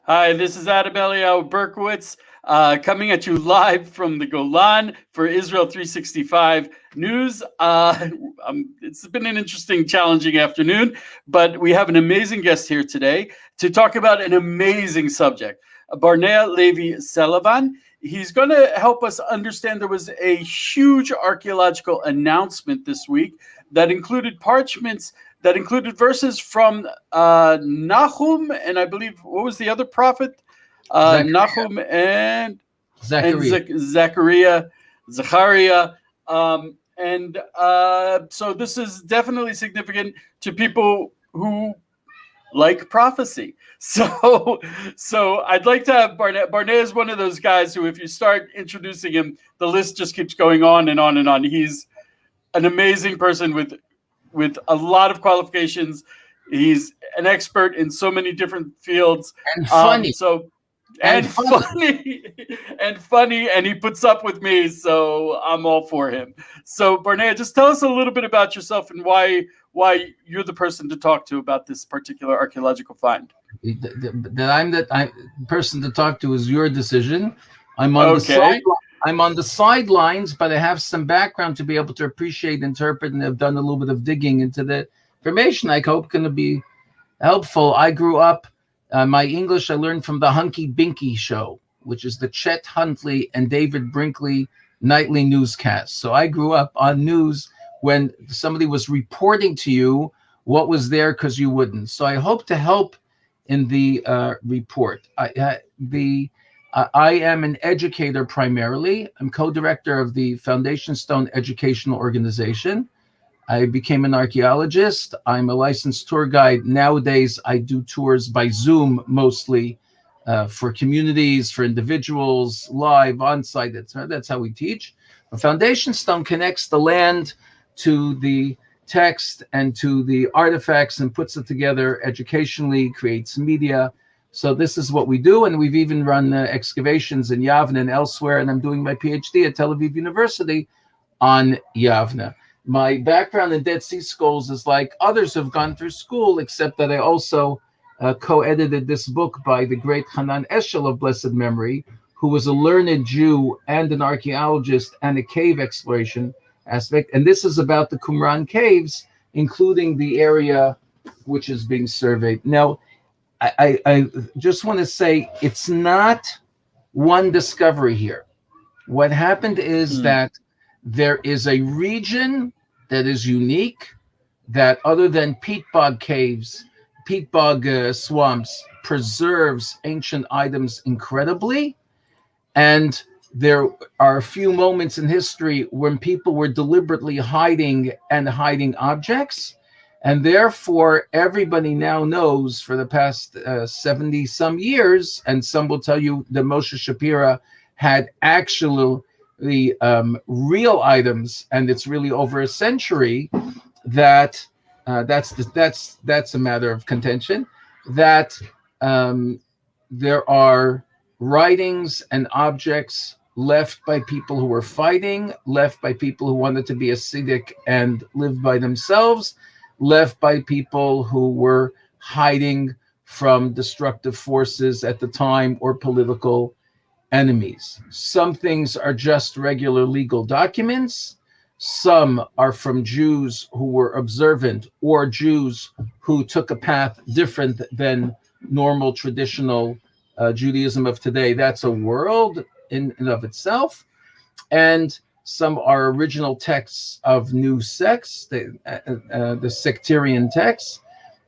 Hi, this is Eliyahu Berkowitz coming at you live from the Golan for Israel 365 News. It's been an interesting, challenging afternoon, but we have an amazing guest here today to talk about an amazing subject. Barnea Levi Sullivan. He's going to help us understand there was a huge archaeological announcement this week that included parchments that included verses from Nahum, and I believe, what was the other prophet? Nahum Zechariah. Zechariah. So this is definitely significant to people who like prophecy. So I'd like to have Barnea. Barnea is one of those guys who, if you start introducing him, the list just keeps going on and on and on. He's an amazing person with a lot of qualifications. He's an expert in so many different fields. And funny. And funny, and he puts up with me, so I'm all for him. So Barnea, just tell us a little bit about yourself and why you're the person to talk to about this particular archaeological find. That I'm the person to talk to is your decision. I'm on the sidelines, but I have some background to be able to appreciate, interpret, and have done a little bit of digging into the information I hope going to be helpful. I grew up, my English I learned from the Hunky Binky show, which is the Chet Huntley and David Brinkley nightly newscast. So I grew up on news when somebody was reporting to you what was there because you wouldn't. So I hope to help in the report. I am an educator primarily. I'm co-director of the Foundation Stone Educational Organization. I became an archaeologist. I'm a licensed tour guide. Nowadays, I do tours by Zoom mostly for communities, for individuals, live, on-site. That's how we teach. The Foundation Stone connects the land to the text and to the artifacts and puts it together educationally, creates media. So this is what we do, and we've even run excavations in Yavne and elsewhere, and I'm doing my PhD at Tel Aviv University on Yavne. My background in Dead Sea Scrolls is like others who've gone through school, except that I also co-edited this book by the great Hanan Eshel of blessed memory, who was a learned Jew and an archaeologist and a cave exploration aspect. And this is about the Qumran caves, including the area which is being surveyed. Now, I just want to say it's not one discovery here. What happened is that there is a region that is unique, that other than peat bog caves, peat bog swamps, preserves ancient items incredibly. And there are a few moments in history when people were deliberately hiding objects. And therefore, everybody now knows for the past 70 some years, and some will tell you that Moshe Shapira had actually real items, and it's really over a century that that's a matter of contention, that there are writings and objects left by people who were fighting, left by people who wanted to be Hasidic and live by themselves, left by people who were hiding from destructive forces at the time or political enemies. Some things are just regular legal documents. Some are from Jews who were observant or Jews who took a path different than normal traditional Judaism of today. That's a world in and of itself. And some are original texts of new sects, the sectarian texts,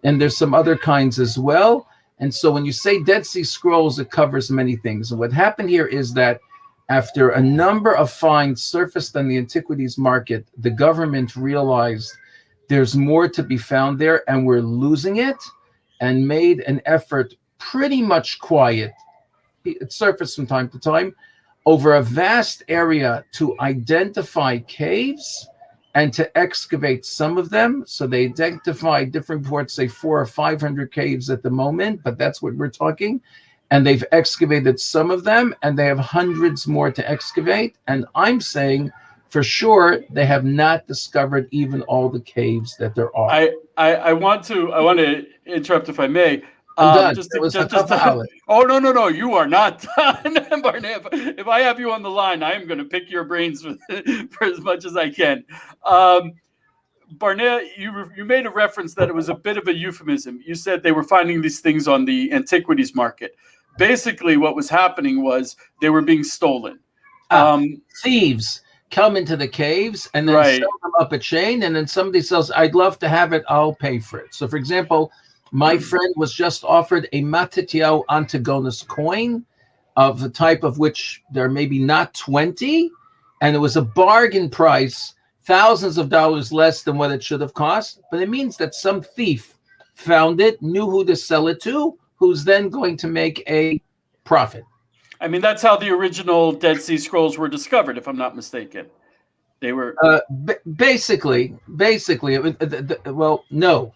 and there's some other kinds as well. And so when you say Dead Sea Scrolls, it covers many things. And what happened here is that after a number of finds surfaced on the antiquities market, the government realized there's more to be found there, and we're losing it, and made an effort, pretty much quiet, it surfaced from time to time, over a vast area to identify caves and to excavate some of them. So they identified different reports, say 400 or 500 caves at the moment, but that's what we're talking. And they've excavated some of them, and they have hundreds more to excavate. And I'm saying for sure they have not discovered even all the caves that there are. I want to interrupt, if I may. I'm done. Just, It was just, a tough just, hour. oh no, you are not done, Barnea. If I have you on the line, I am going to pick your brains for as much as I can. Barnea, you made a reference that it was a bit of a euphemism. You said they were finding these things on the antiquities market. Basically, what was happening was they were being stolen. Thieves come into the caves and then Right. sell them up a chain, and then somebody says, "I'd love to have it. I'll pay for it." So, for example, my friend was just offered a Matityahu Antigonus coin of the type of which there may be not 20, and it was a bargain price, thousands of dollars less than what it should have cost. But it means that some thief found it, knew who to sell it to, who's then going to make a profit. I mean, that's how the original Dead Sea Scrolls were discovered, if I'm not mistaken. They were basically. Well, no.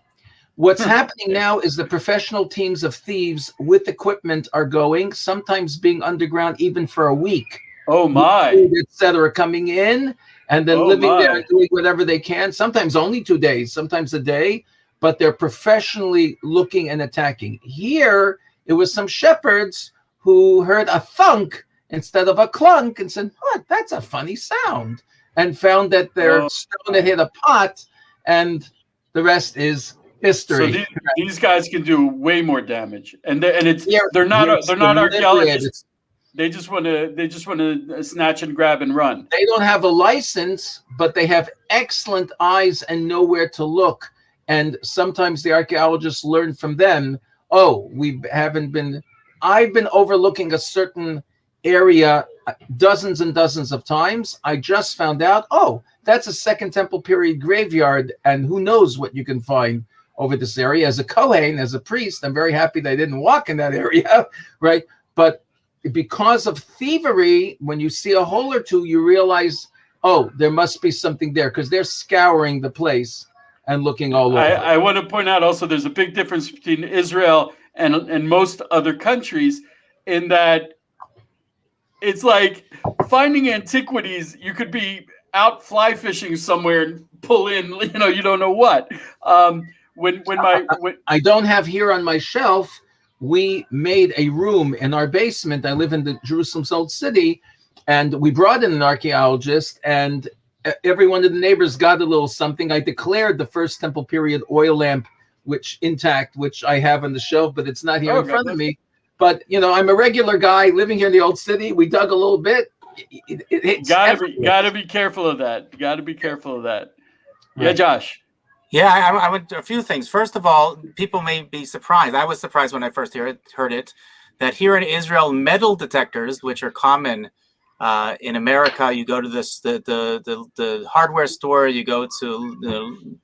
What's happening now is the professional teams of thieves with equipment are going, sometimes being underground even for a week. Oh my! Etc. Coming in and then living there and doing whatever they can. Sometimes only 2 days, sometimes a day, but they're professionally looking and attacking. Here, it was some shepherds who heard a thunk instead of a clunk and said, "What? That's a funny sound," and found that their stone had hit a pot, and the rest is history. So these guys can do way more damage, and they're not archaeologists. They just want to snatch and grab and run. They don't have a license, but they have excellent eyes and know where to look. And sometimes the archaeologists learn from them. Oh, I've been overlooking a certain area dozens and dozens of times. I just found out, that's a Second Temple period graveyard, and who knows what you can find over this area. As a Kohen, as a priest, I'm very happy they didn't walk in that area, right? But because of thievery, when you see a hole or two, you realize, there must be something there, because they're scouring the place and looking all over. I want to point out also there's a big difference between Israel and most other countries in that it's like finding antiquities. You could be out fly fishing somewhere and pull in, you don't know what. I don't have here on my shelf, we made a room in our basement. I live in the Jerusalem's Old City, and we brought in an archaeologist, and every one of the neighbors got a little something. I declared the first Temple period oil lamp, which I have on the shelf, but it's not here in front of me. But I'm a regular guy living here in the Old City. We dug a little bit. Gotta be careful of that. Gotta be careful of that. Right. Yeah, Josh. Yeah, I went a few things. First of all, people may be surprised. I was surprised when I first heard it, that here in Israel, metal detectors, which are common in America, you go to the hardware store, you go to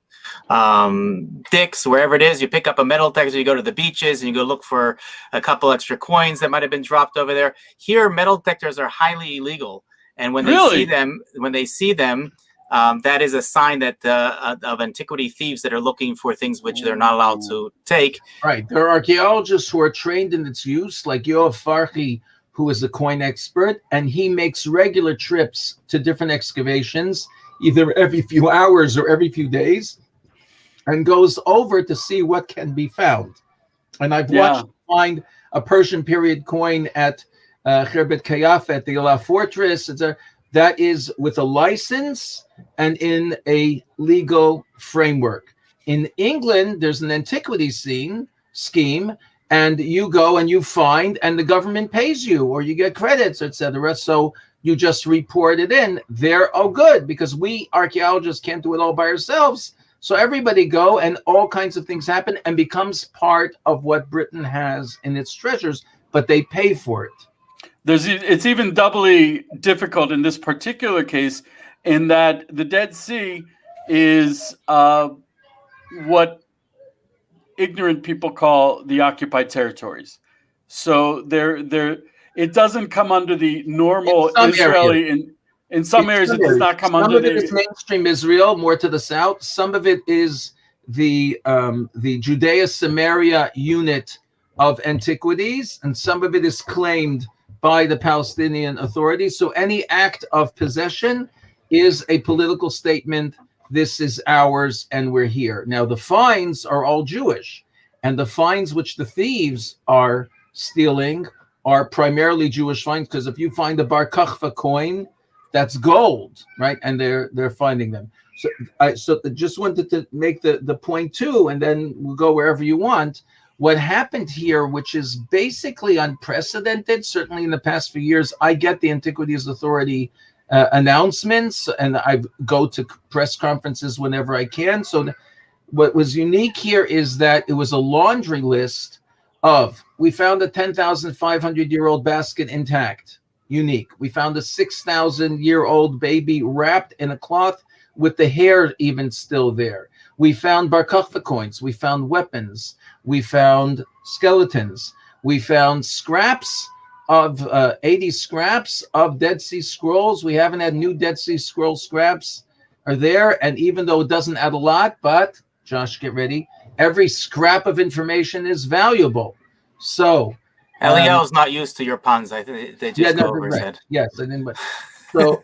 Dick's, wherever it is, you pick up a metal detector, you go to the beaches, and you go look for a couple extra coins that might have been dropped over there. Here, metal detectors are highly illegal, and when they see them, that is a sign that of antiquity thieves that are looking for things which they're not allowed to take. Right. There are archaeologists who are trained in its use, like Yoav Farhi, who is a coin expert, and he makes regular trips to different excavations, either every few hours or every few days, and goes over to see what can be found. And I've watched him find a Persian period coin at Khirbet Kayaf at the Geula fortress. That is with a license and in a legal framework. In England, there's an antiquity scheme, and you go and you find, and the government pays you, or you get credits, etc. So you just report it in. They're good, because we archaeologists can't do it all by ourselves. So everybody go, and all kinds of things happen, and becomes part of what Britain has in its treasures, but they pay for it. It's even doubly difficult in this particular case, in that the Dead Sea is what ignorant people call the occupied territories. So it doesn't come under the normal Israeli. In some areas, it does not come under the. Some of it is mainstream Israel, more to the south. Some of it is the Judea-Samaria unit of antiquities, and some of it is claimed by the Palestinian authorities. So any act of possession is a political statement. This is ours, and we're here. Now, the finds are all Jewish, And the finds which the thieves are stealing are primarily Jewish finds, because if you find a Bar Kokhba coin, that's gold, right? And they're finding them. So I just wanted to make the point too, and then we'll go wherever you want. What happened here, which is basically unprecedented, certainly in the past few years, I get the Antiquities Authority announcements, and I go to press conferences whenever I can. So what was unique here is that it was a laundry list of, we found a 10,500-year-old basket intact, unique. We found a 6,000-year-old baby wrapped in a cloth with the hair even still there. We found Bar Kokhba coins. We found weapons. We found skeletons. We found scraps of 80 scraps of Dead Sea Scrolls. We haven't had new Dead Sea Scroll scraps are there. And even though it doesn't add a lot, but Josh, get ready. Every scrap of information is valuable. So Eliyahu's not used to your puns. I think they just go over his head. Yes, I didn't. But so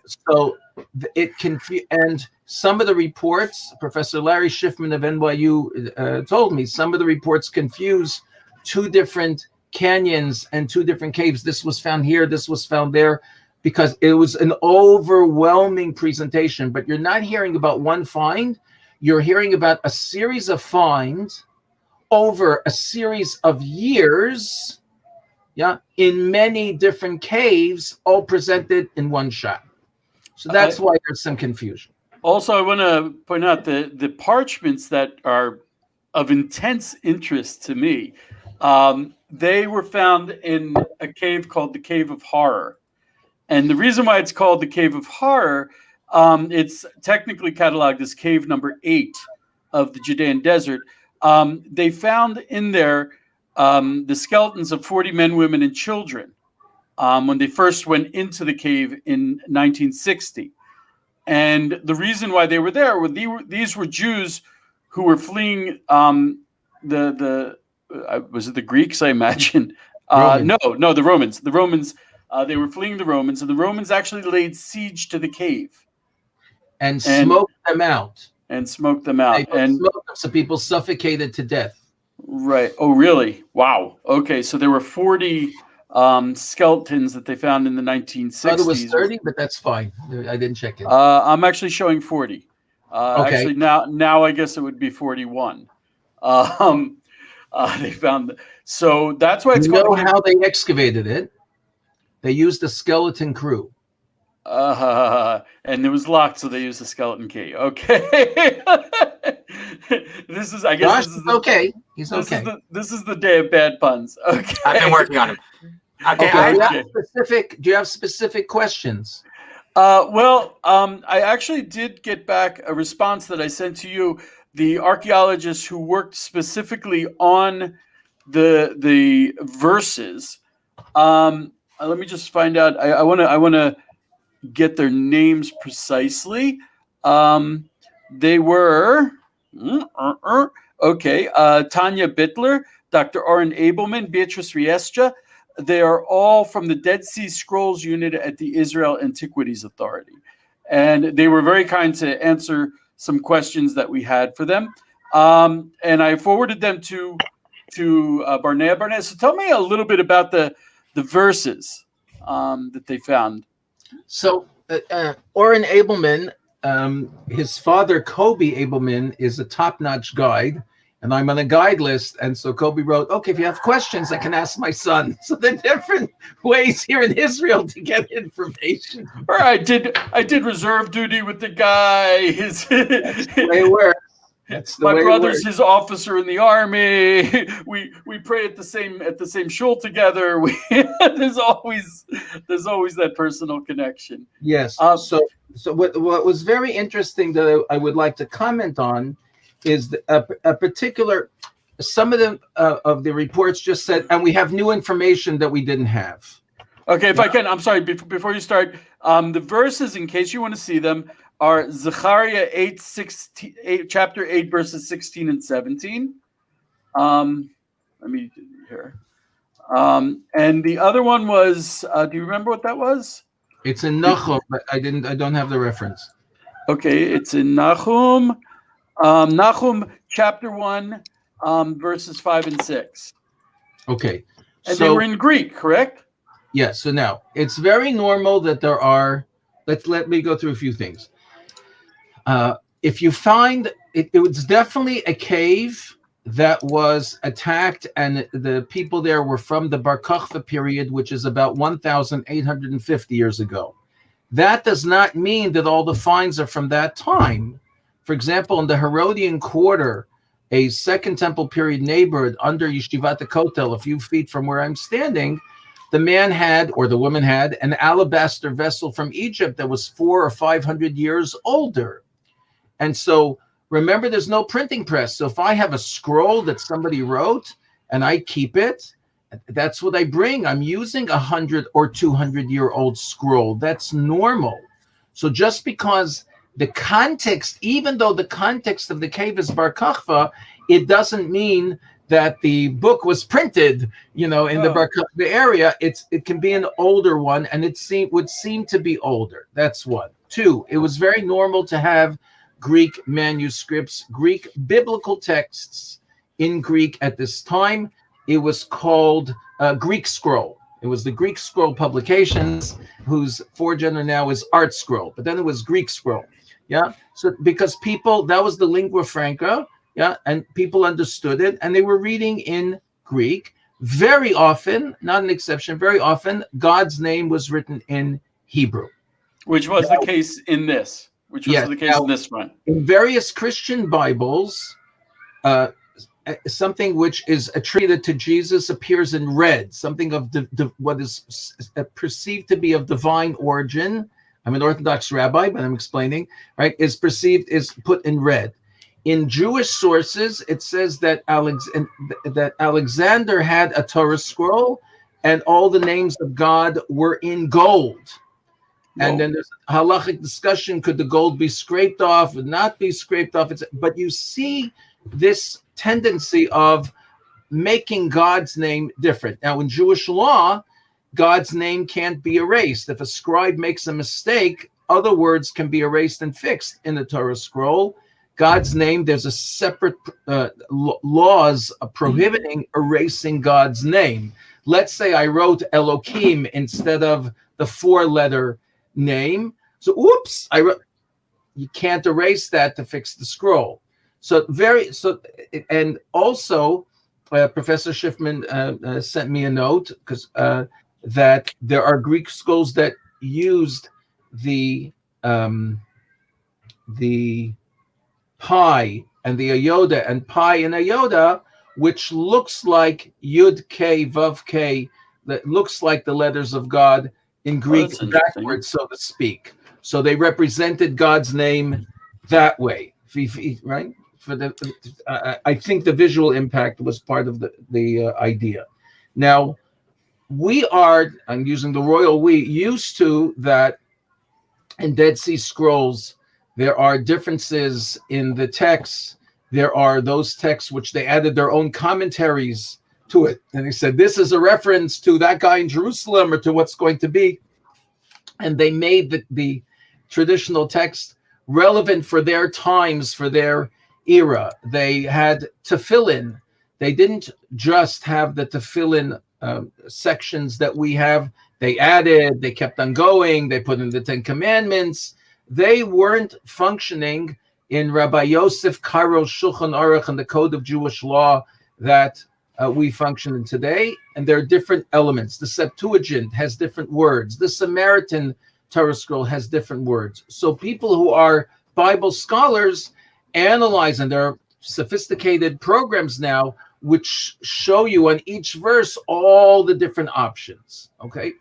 it can, and some of the reports, Professor Larry Schiffman of NYU told me, some of the reports confuse two different canyons and two different caves. This was found here, this was found there, because it was an overwhelming presentation. But you're not hearing about one find. You're hearing about a series of finds over a series of years, in many different caves, all presented in one shot. So that's why there's some confusion. Also, I want to point out the parchments that are of intense interest to me. They were found in a cave called the Cave of Horror. And the reason why it's called the Cave of Horror, it's technically cataloged as cave number 8 of the Judean desert. They found in there the skeletons of 40 men, women, and children when they first went into the cave in 1960. And the reason why they were there were these were Jews who were fleeing was it the Greeks, I imagine? No, the Romans. The Romans, they were fleeing the Romans, and the Romans actually laid siege to the cave. And smoked them out. And smoked them out. And smoked them, so people suffocated to death. Right. Oh, really? Wow. Okay, so there were 40 skeletons that they found in the 1960s. I thought it was 30, but that's fine. I didn't check it. I'm actually showing 40. Okay. Actually, now I guess it would be 41. They found so that's why it's called. You know how they excavated it? They used a skeleton crew. And it was locked, so they used a skeleton key. Okay. This is, I guess, Josh, this is okay. He's okay. This is the day of bad puns. Okay. I've been working on him. Okay. Do you have specific questions? Well, I actually did get back a response that I sent to you. The archaeologists who worked specifically on the verses. Let me just find out. I want to get their names precisely. They were Tanya Bittler, Dr. Oren Abelman, Beatrice Riestra. They are all from the Dead Sea Scrolls unit at the Israel Antiquities Authority. And they were very kind to answer some questions that we had for them. And I forwarded them to Barnea. Barnea, so tell me a little bit about the verses that they found. So Oren Abelman, his father, Kobe Abelman, is a top-notch guide, and I'm on a guide list. And so Kobe wrote, okay, if you have questions, I can ask my son. So there are different ways here in Israel to get information. Or I did reserve duty with the guy. That's the way it works. My brother's his officer in the army. We pray at the same shul together. There's always that personal connection. Yes. So what was very interesting that I would like to comment on is a particular, some of them of the reports just said, and we have new information that we didn't have. Okay, if I can, I'm sorry, before you start, the verses, in case you want to see them, are Zechariah 8, chapter 8, verses 16 and 17. Let me here. And the other one was, do you remember what that was? It's in Nahum, but I don't have the reference. Okay, it's in Nahum. Nahum chapter 1, verses 5 and 6. Okay. And they were in Greek, correct? Yeah. So now it's very normal that there are. Let me go through a few things. If you find it was definitely a cave that was attacked, and the people there were from the Bar Kokhba period, which is about 1,850 years ago. That does not mean that all the finds are from that time. For example, in the Herodian Quarter, a Second Temple period neighborhood under Yeshivat Kotel, a few feet from where I'm standing, the man had, or the woman had, an alabaster vessel from Egypt that was 400 or 500 years older. And so remember, there's no printing press. So if I have a scroll that somebody wrote and I keep it, that's what I bring. I'm using 100 or 200-year-old scroll. That's normal. So just because the context, even though the context of the cave is Bar Kokhba, it doesn't mean that the book was printed, in the Bar Kokhba area. It can be an older one, and it would seem to be older. That's one. Two, it was very normal to have Greek manuscripts, Greek biblical texts in Greek at this time. It was called Greek Scroll. It was the Greek Scroll Publications, whose foregender now is Art Scroll, but then it was Greek Scroll. Yeah. So because that was the lingua franca. Yeah. And people understood it, and they were reading in Greek. Very often, not an exception, very often, God's name was written in Hebrew. Which was the case in this. Which was the case in this one. In various Christian Bibles, something which is attributed to Jesus appears in red, something of what is perceived to be of divine origin. I'm an Orthodox rabbi, but I'm explaining, right? Is put in red. In Jewish sources, it says that Alexander had a Torah scroll, and all the names of God were in gold. And then there's a halachic discussion: could the gold be scraped off, would not be scraped off? But you see this tendency of making God's name different. Now, in Jewish law, God's name can't be erased. If a scribe makes a mistake, other words can be erased and fixed in the Torah scroll. God's name, there's a separate laws prohibiting erasing God's name. Let's say I wrote Elohim instead of the 4-letter name. So, oops, you can't erase that to fix the scroll. And also, Professor Schiffman sent me a note because that there are Greek scrolls that used the pi and the iota, and pi and iota, which looks like Yud K Vav K, that looks like the letters of God in Greek backwards, so to speak. So they represented God's name that way, right? I think the visual impact was part of the idea. Now, I'm using the royal we, used to that in Dead Sea Scrolls, there are differences in the texts. There are those texts which they added their own commentaries to it. And they said, this is a reference to that guy in Jerusalem or to what's going to be. And they made the traditional text relevant for their times, for their era. They had tefillin. They didn't just have the tefillin sections that we have. They added, they kept on going, they put in the 10 Commandments. They weren't functioning in Rabbi Yosef Karo's Shulchan Aruch and the Code of Jewish Law that we function in today. And there are different elements. The Septuagint has different words. The Samaritan Torah scroll has different words. So people who are Bible scholars analyze, and there are sophisticated programs now which show you on each verse all the different options. Okay,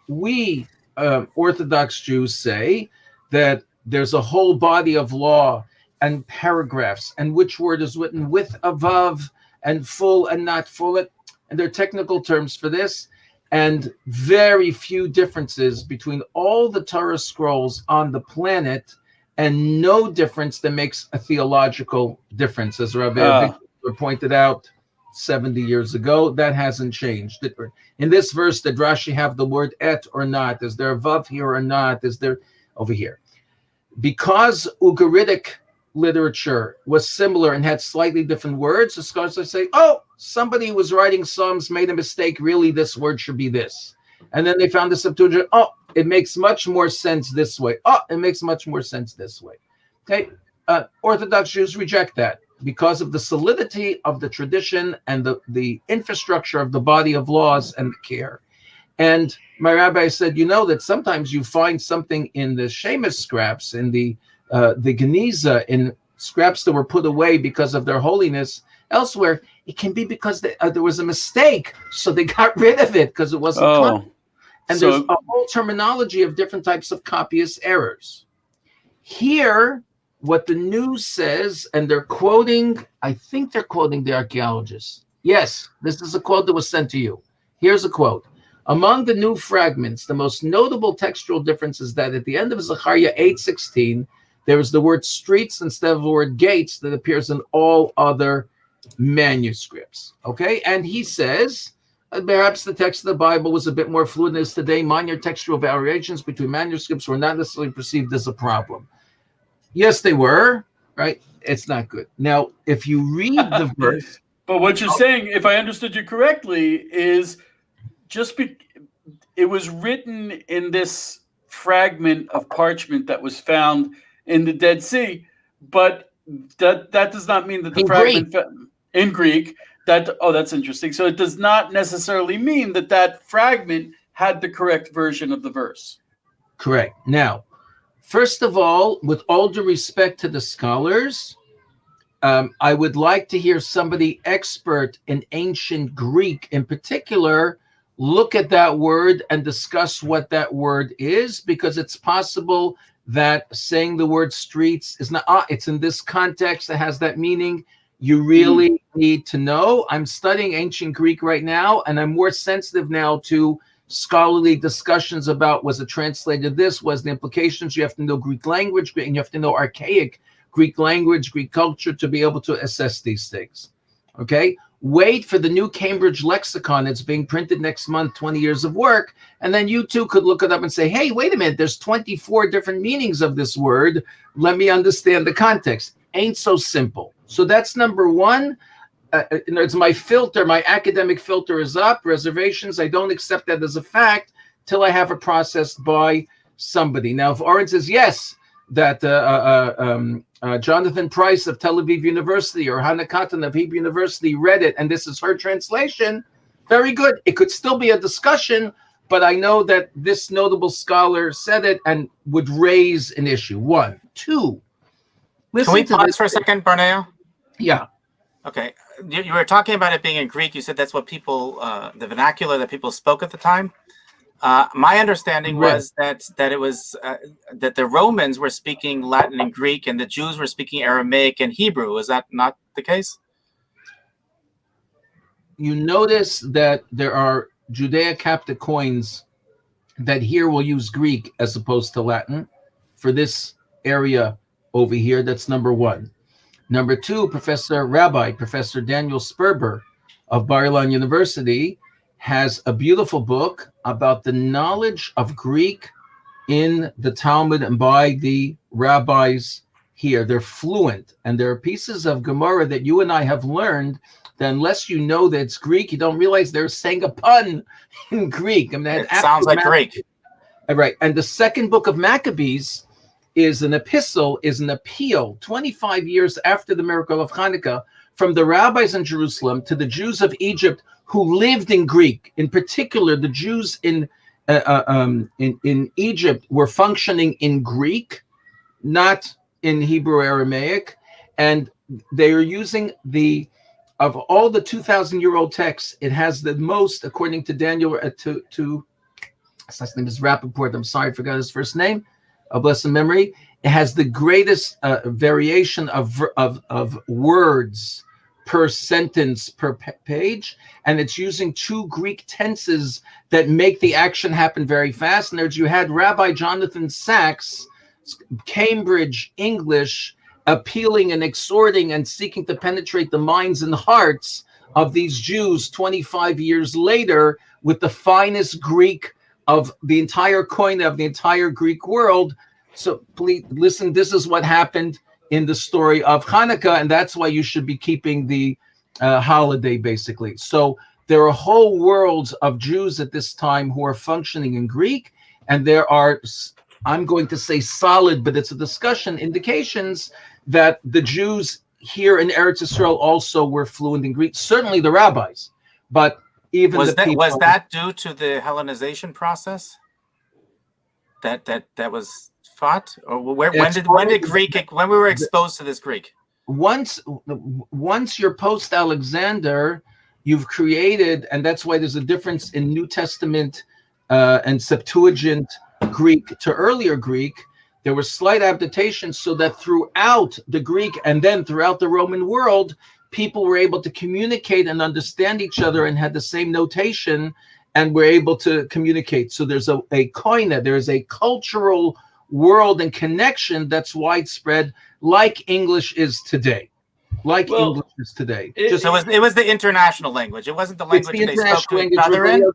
we Orthodox Jews say that there's a whole body of law and paragraphs, and which word is written with a vav and full and not full. And there are technical terms for this, and very few differences between all the Torah scrolls on the planet, and no difference that makes a theological difference, as Rabbi Victor pointed out 70 years ago. That hasn't changed. In this verse, did Rashi have the word et or not? Is there a vav here or not? Is there over here? Because Ugaritic literature was similar and had slightly different words, the scholars would say, oh, somebody was writing Psalms, made a mistake. Really, this word should be this. And then they found the Septuagint. Oh, it makes much more sense this way. Oh, it makes much more sense this way. Okay. Orthodox Jews reject that because of the solidity of the tradition and the infrastructure of the body of laws and the care. And my rabbi said, you know, that sometimes you find something in the Shemus scraps, in the Geniza, in scraps that were put away because of their holiness elsewhere. It can be because there was a mistake, so they got rid of it because it wasn't copied. And there's a whole terminology of different types of copyist errors. Here, what the news says, and they're quoting, I think they're quoting the archaeologists. Yes, this is a quote that was sent to you. Here's a quote. Among the new fragments, the most notable textual difference is that at the end of Zechariah 8:16, there is the word streets instead of the word gates that appears in all other manuscripts. Okay, and he says, perhaps the text of the Bible was a bit more fluid than it is today. Minor textual variations between manuscripts were not necessarily perceived as a problem. Yes, they were, right? It's not good. Now, if you read the verse... But what you're saying, if I understood you correctly, is it was written in this fragment of parchment that was found in the Dead Sea, but that does not mean that the fragment in Greek, that's interesting. So it does not necessarily mean that fragment had the correct version of the verse. Correct. Now, first of all, with all due respect to the scholars, I would like to hear somebody expert in ancient Greek in particular look at that word and discuss what that word is, because it's possible that saying the word streets is not, it's in this context, it has that meaning. You really need to know. I'm studying ancient Greek right now, and I'm more sensitive now to scholarly discussions about, was it translated this, was the implications. You have to know Greek language, and you have to know archaic Greek language, Greek culture to be able to assess these things. Okay? Wait for the new Cambridge lexicon. It's being printed next month, 20 years of work. And then you too could look it up and say, hey, wait a minute, there's 24 different meanings of this word. Let me understand the context. Ain't so simple. So that's number one. It's my filter, my academic filter is up. Reservations, I don't accept that as a fact till I have it processed by somebody. Now, if Oren says yes, that Jonathan Price of Tel Aviv University or Hannah Cotton of Hebrew University read it, and this is her translation, very good. It could still be a discussion, but I know that this notable scholar said it and would raise an issue. One. Two. Can we pause for a second, Barneo? Yeah. Okay. You were talking about it being in Greek. You said that's what people, the vernacular that people spoke at the time. My understanding was that it was that the Romans were speaking Latin and Greek, and the Jews were speaking Aramaic and Hebrew. Is that not the case? You notice that there are Judeo-Coptic coins that here will use Greek as opposed to Latin for this area over here. That's number one. Number two, Professor Daniel Sperber of Bar-Ilan University has a beautiful book about the knowledge of Greek in the Talmud and by the rabbis here. They're fluent, and there are pieces of Gemara that you and I have learned that unless you know that it's Greek, you don't realize they're saying a pun in Greek. I mean, it sounds like Greek. Right. And the second book of Maccabees is an appeal 25 years after the miracle of Hanukkah from the rabbis in Jerusalem to the Jews of Egypt who lived in Greek. In particular, the Jews in Egypt were functioning in Greek, not in Hebrew Aramaic, and they are using of all the 2,000-year-old texts, it has the most, according to Daniel, his last name is Rappaport. I'm sorry, I forgot his first name. A blessed memory. It has the greatest variation of words per sentence per page, and it's using two Greek tenses that make the action happen very fast. And you had Rabbi Jonathan Sacks, Cambridge English, appealing and exhorting and seeking to penetrate the minds and hearts of these Jews 25 years later with the finest Greek of the entire koine of the entire Greek world. So please listen, this is what happened in the story of Hanukkah, and that's why you should be keeping the holiday, basically. So there are whole worlds of Jews at this time who are functioning in Greek, and there are, I'm going to say solid, but it's a discussion, indications that the Jews here in Eretz Israel also were fluent in Greek, certainly the rabbis, but even was the people... Was that due to the Hellenization process? That was fought, or when we were exposed to this Greek? Once you're post Alexander, you've created, and that's why there's a difference in New Testament and Septuagint Greek to earlier Greek. There were slight adaptations so that throughout the Greek and then throughout the Roman world, people were able to communicate and understand each other and had the same notation and were able to communicate. So there's a koine, there is a cultural world and connection that's widespread, like English is today. English is today. It was the international language. It wasn't the language the they spoke to each language, other in.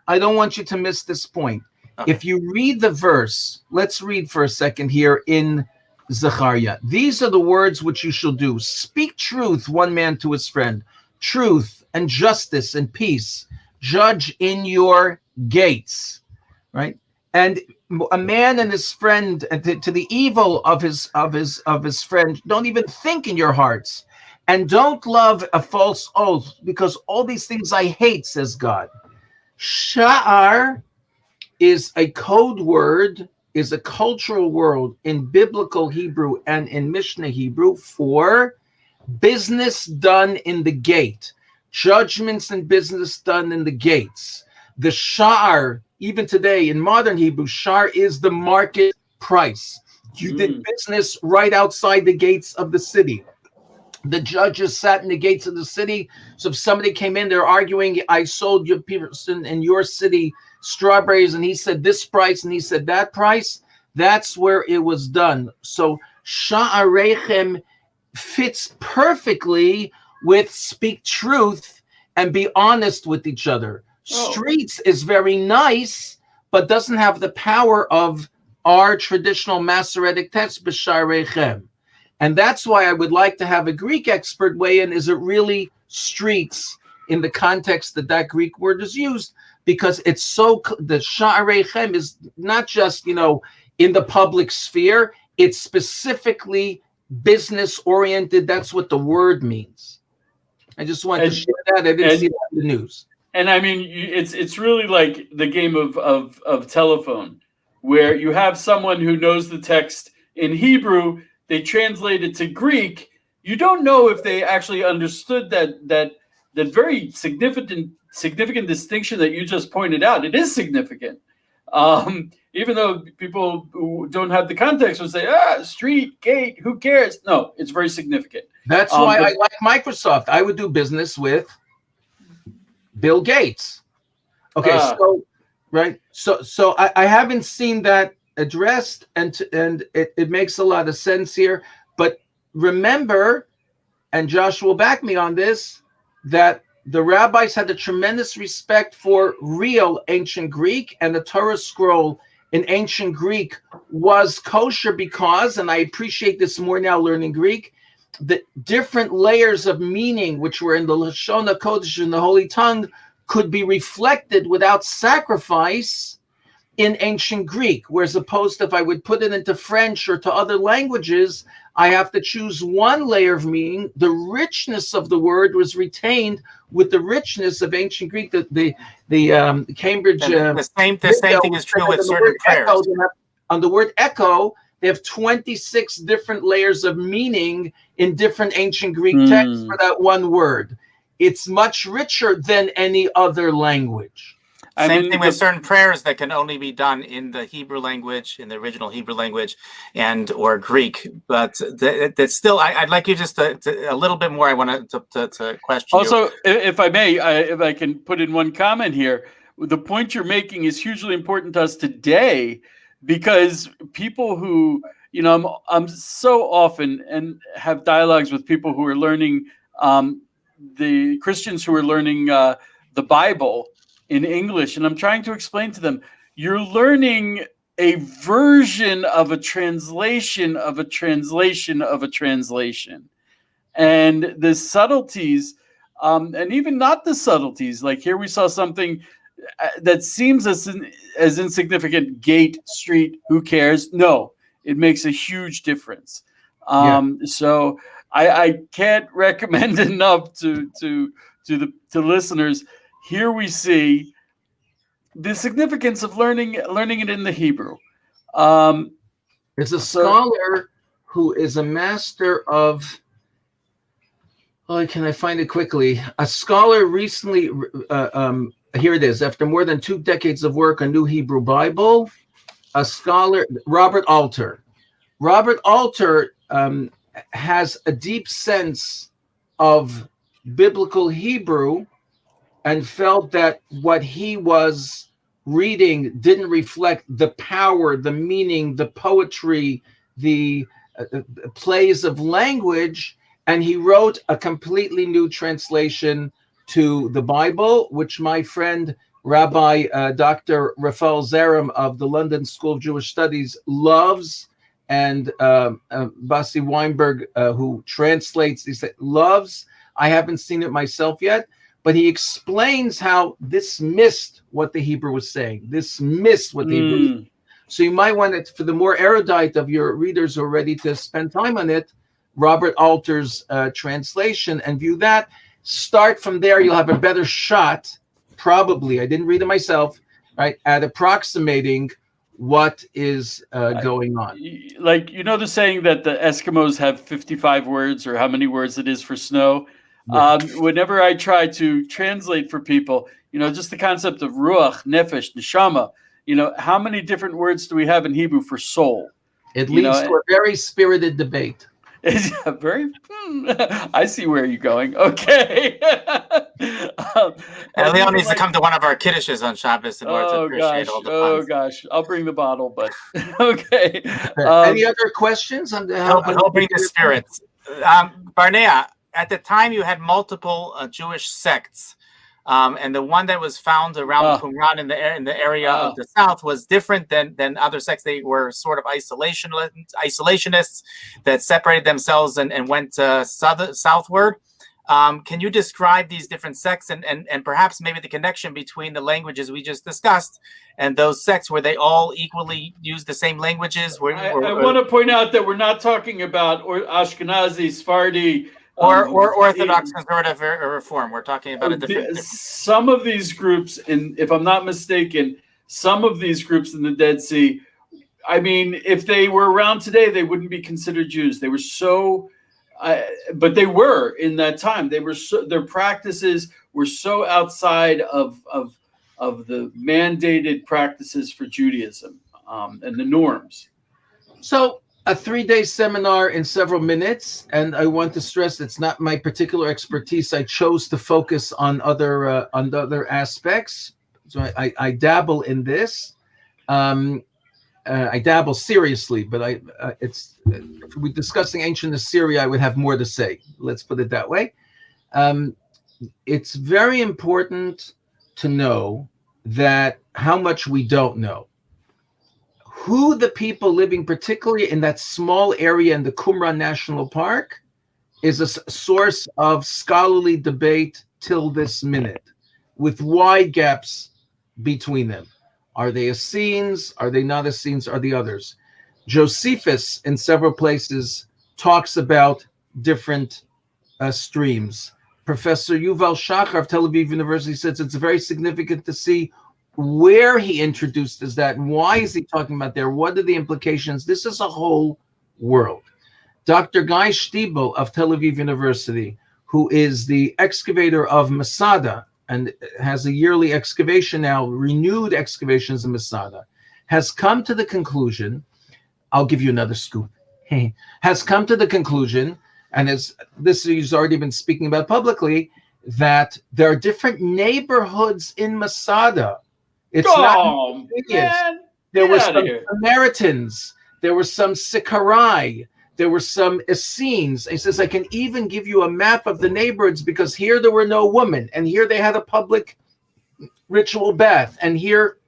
I don't want you to miss this point. Okay. If you read the verse, let's read for a second here in Zechariah. These are the words which you shall do. Speak truth, one man to his friend. Truth and justice and peace. Judge in your gates. Right? And a man and his friend, and to the evil of his friend, don't even think in your hearts. And don't love a false oath, because all these things I hate, says God. Sha'ar is a code word, is a cultural word in biblical Hebrew and in Mishnah Hebrew for business done in the gate, judgments and business done in the gates. The sha'ar, even today in modern Hebrew, sha'ar is the market price. You did business right outside the gates of the city. The judges sat in the gates of the city. So if somebody came in, they're arguing, I sold your person in your city strawberries, and he said this price, and he said that price. That's where it was done. So sha'arechem fits perfectly with speak truth and be honest with each other. Streets is very nice, but doesn't have the power of our traditional Masoretic text, b'sha'arechem. And that's why I would like to have a Greek expert weigh in. Is it really streets in the context that Greek word is used? Because it's so, the sha'arechem is not just, in the public sphere. It's specifically business oriented. That's what the word means. I just wanted to share that. I didn't see that in the news. And I mean, it's really like the game of telephone, where you have someone who knows the text in Hebrew, they translate it to Greek. You don't know if they actually understood that very significant distinction that you just pointed out. It is significant, even though people who don't have the context would say, street, gate, who cares? No, it's very significant. That's why I like Microsoft. I would do business with Bill Gates. Okay, so I haven't seen that addressed, and it makes a lot of sense here. But remember, and Josh will back me on this, that the rabbis had a tremendous respect for real ancient Greek, and the Torah scroll in ancient Greek was kosher because, and I appreciate this more now learning Greek, the different layers of meaning which were in the Lashon HaKodesh, in the Holy Tongue, could be reflected without sacrifice in ancient Greek, whereas opposed to if I would put it into French or to other languages, I have to choose one layer of meaning. The richness of the word was retained with the richness of ancient Greek. The Cambridge the same thing is true with certain prayers. On the word echo, they have 26 different layers of meaning in different ancient Greek texts for that one word. It's much richer than any other language. Same thing with certain prayers that can only be done in the Hebrew language, in the original Hebrew language, or Greek. But that's still, I'd like you just to a little bit more. I want to question. Also, if I may, if I can put in one comment here, the point you're making is hugely important to us today, because people who, I'm so often and have dialogues with people who are learning, the Christians who are learning the Bible in English, and I'm trying to explain to them, you're learning a version of a translation of a translation of a translation. And the subtleties, and even not the subtleties, like here we saw something that seems as insignificant, gate, street, who cares? No, it makes a huge difference. So I can't recommend enough to listeners. Here we see the significance of learning it in the Hebrew. It's a scholar who is a master of. Oh, can I find it quickly? A scholar recently. Here it is. After more than 2 decades of work on New Hebrew Bible, a scholar, Robert Alter. Robert Alter has a deep sense of biblical Hebrew and felt that what he was reading didn't reflect the power, the meaning, the poetry, the plays of language, and he wrote a completely new translation to the Bible, which my friend Rabbi Dr. Raphael Zerim of the London School of Jewish Studies loves, and Basi Weinberg, who translates these, loves. I haven't seen it myself yet, but he explains how this missed what the Hebrew was saying. This missed what the Hebrew was saying. So you might want it, for the more erudite of your readers who are ready to spend time on it, Robert Alter's translation, and view that. Start from there. You'll have a better shot, probably, I didn't read it myself, right, at approximating what is going on. Like, the saying that the Eskimos have 55 words, or how many words it is for snow. Yeah. Whenever I try to translate for people, just the concept of ruach, nefesh, neshama, how many different words do we have in Hebrew for soul? It leads to a very spirited debate. It's very. I see where you're going. Okay. Eliyahu needs to come to one of our kiddushes on Shabbos in order to appreciate all the puns. Oh gosh, I'll bring the bottle, but okay. Any other questions on the? He'll bring the spirits. Barnea, at the time you had multiple Jewish sects. And the one that was found around Qumran in the area of the south was different than other sects. They were sort of isolationists that separated themselves and went southward. Can you describe these different sects and perhaps maybe the connection between the languages we just discussed and those sects? Where they all equally use the same languages? I want to point out that we're not talking about Ashkenazi, Sephardi, or Orthodox, Conservative, or Reform. We're talking about a different. Some of these groups, and if I'm not mistaken, some of these groups in the Dead Sea, I mean, if they were around today, they wouldn't be considered Jews. They were so, but they were in that time. They were their practices were so outside of the mandated practices for Judaism and the norms. So, a 3-day seminar in several minutes, and I want to stress it's not my particular expertise. I chose to focus on other aspects. So I dabble in this. I dabble seriously, but if we're discussing ancient Assyria, I would have more to say. Let's put it that way. It's very important to know that how much we don't know. Who the people living, particularly in that small area in the Qumran National Park, is a source of scholarly debate till this minute, with wide gaps between them. Are they Essenes? Are they not Essenes? Are the others? Josephus, in several places, talks about different streams. Professor Yuval Shachar of Tel Aviv University says it's very significant to see where he introduced is that, and why is he talking about there? What are the implications? This is a whole world. Dr. Guy Stiebel of Tel Aviv University, who is the excavator of Masada and has a yearly excavation now, renewed excavations in Masada, has come to the conclusion, I'll give you another scoop, has come to the conclusion, and as this he's already been speaking about publicly, that there are different neighborhoods in Masada. It's not man. There were some Samaritans, there were some Sicarai, there were some Essenes. He says, I can even give you a map of the neighborhoods because here there were no women, and here they had a public ritual bath, and here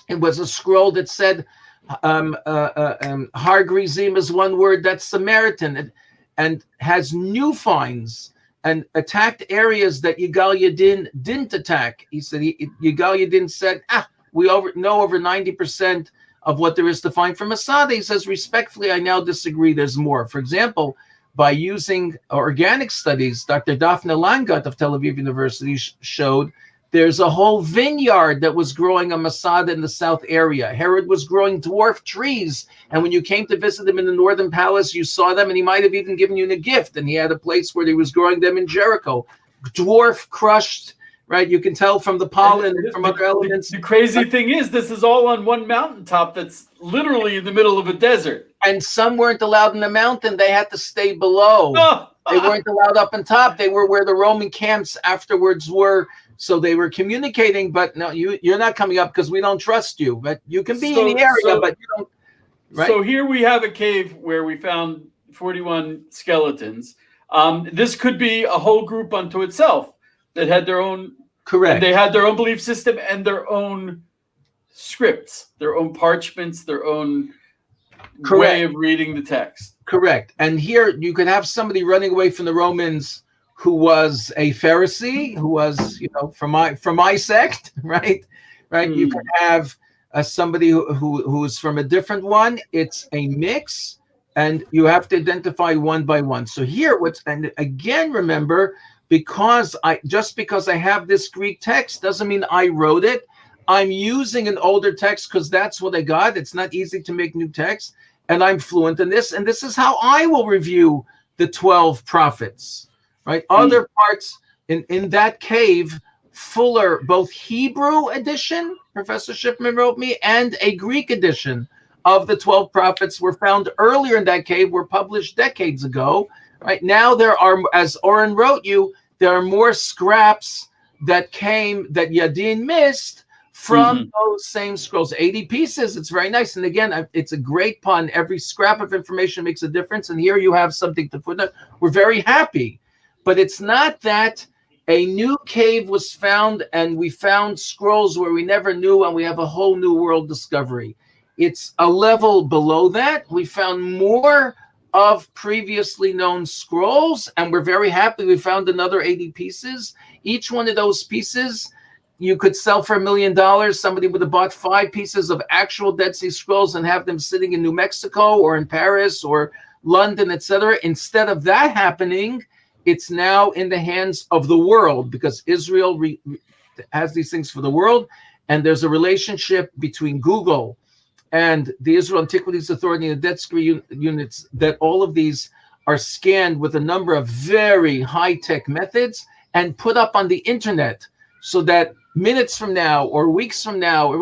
it was a scroll that said, Har Grizim is one word that's Samaritan, and has new finds and attacked areas that Yigal Yadin didn't attack. He said, Yigal Yadin said, we know over 90% of what there is to find from Masada. He says, respectfully, I now disagree. There's more. For example, by using organic studies, Dr. Daphne Langat of Tel Aviv University showed there's a whole vineyard that was growing a Masada in the south area. Herod was growing dwarf trees. And when you came to visit him in the northern palace, you saw them, and he might have even given you a gift. And he had a place where he was growing them in Jericho. Dwarf crushed, right? You can tell from the pollen and from other elements. The crazy thing is, this is all on one mountaintop that's literally in the middle of a desert. And some weren't allowed in the mountain. They had to stay below. They weren't allowed up on top. They were where the Roman camps afterwards were. So they were communicating, but no, you're not coming up because we don't trust you. But you can be in the area, but you don't. Right? So here we have a cave where we found 41 skeletons. This could be a whole group unto itself that had their own. Correct. They had their own belief system and their own scripts, their own parchments, their own way of reading the text. Correct. And here you could have somebody running away from the Romans who was a Pharisee, who was, from my sect, right? You could have somebody who is from a different one. It's a mix, and you have to identify one by one. So here, and again, remember, because I have this Greek text doesn't mean I wrote it. I'm using an older text because that's what I got. It's not easy to make new text, and I'm fluent in this. And this is how I will review the 12 prophets. Right, other parts in that cave, fuller, both Hebrew edition, Professor Shipman wrote me, and a Greek edition of the 12 prophets were found earlier in that cave, were published decades ago. Right now, there are, as Oren wrote you, there are more scraps that Yadin missed from those same scrolls. 80 pieces. It's very nice. And again, it's a great pun. Every scrap of information makes a difference. And here you have something to put. We're very happy. But it's not that a new cave was found and we found scrolls where we never knew and we have a whole new world discovery. It's a level below that. We found more of previously known scrolls, and we're very happy we found another 80 pieces. Each one of those pieces you could sell for $1 million. Somebody would have bought 5 pieces of actual Dead Sea Scrolls and have them sitting in New Mexico or in Paris or London, etc. Instead of that happening, it's now in the hands of the world, because Israel has these things for the world. And there's a relationship between Google and the Israel Antiquities Authority and the Dead Sea units, that all of these are scanned with a number of very high-tech methods and put up on the internet, so that minutes from now or weeks from now,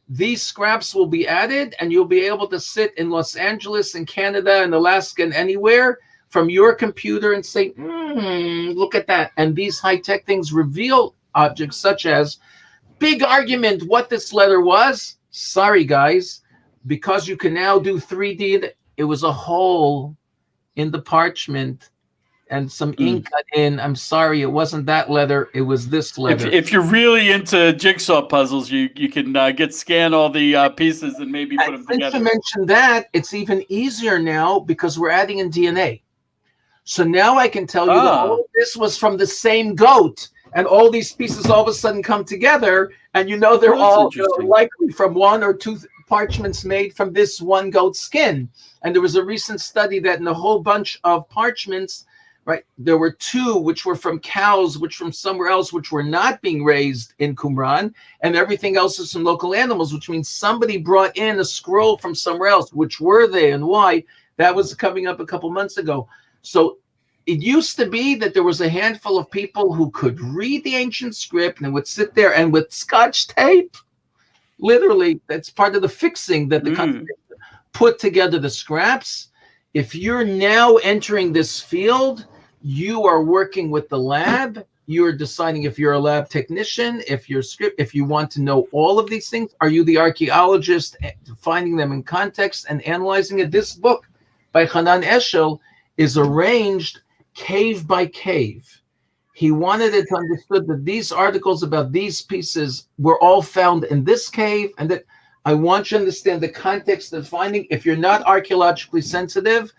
these scraps will be added, and you'll be able to sit in Los Angeles and Canada and Alaska and anywhere from your computer and say, look at that. And these high-tech things reveal objects such as, big argument what this letter was. Sorry, guys, because you can now do 3D. It was a hole in the parchment and some ink cut in. I'm sorry, it wasn't that letter. It was this letter. If you're really into jigsaw puzzles, you can scan all the pieces and maybe put them together. Since you mentioned that, it's even easier now because we're adding in DNA. So now I can tell you that all of this was from the same goat, and all these pieces all of a sudden come together, and they're all likely from 1 or 2 parchments made from this one goat's skin. And there was a recent study that in a whole bunch of parchments, right, there were 2 which were from cows, which from somewhere else, which were not being raised in Qumran, and everything else is from local animals, which means somebody brought in a scroll from somewhere else. Which were they and why? That was coming up a couple months ago. So it used to be that there was a handful of people who could read the ancient script and would sit there and with Scotch tape, literally, that's part of the fixing that the country put together the scraps. If you're now entering this field, you are working with the lab. You're deciding if you're a lab technician, if you want to know all of these things. Are you the archaeologist, finding them in context and analyzing it? This book by Hanan Eshel is arranged cave by cave. He wanted it understood that these articles about these pieces were all found in this cave, and that I want you to understand the context of finding. If you're not archaeologically sensitive,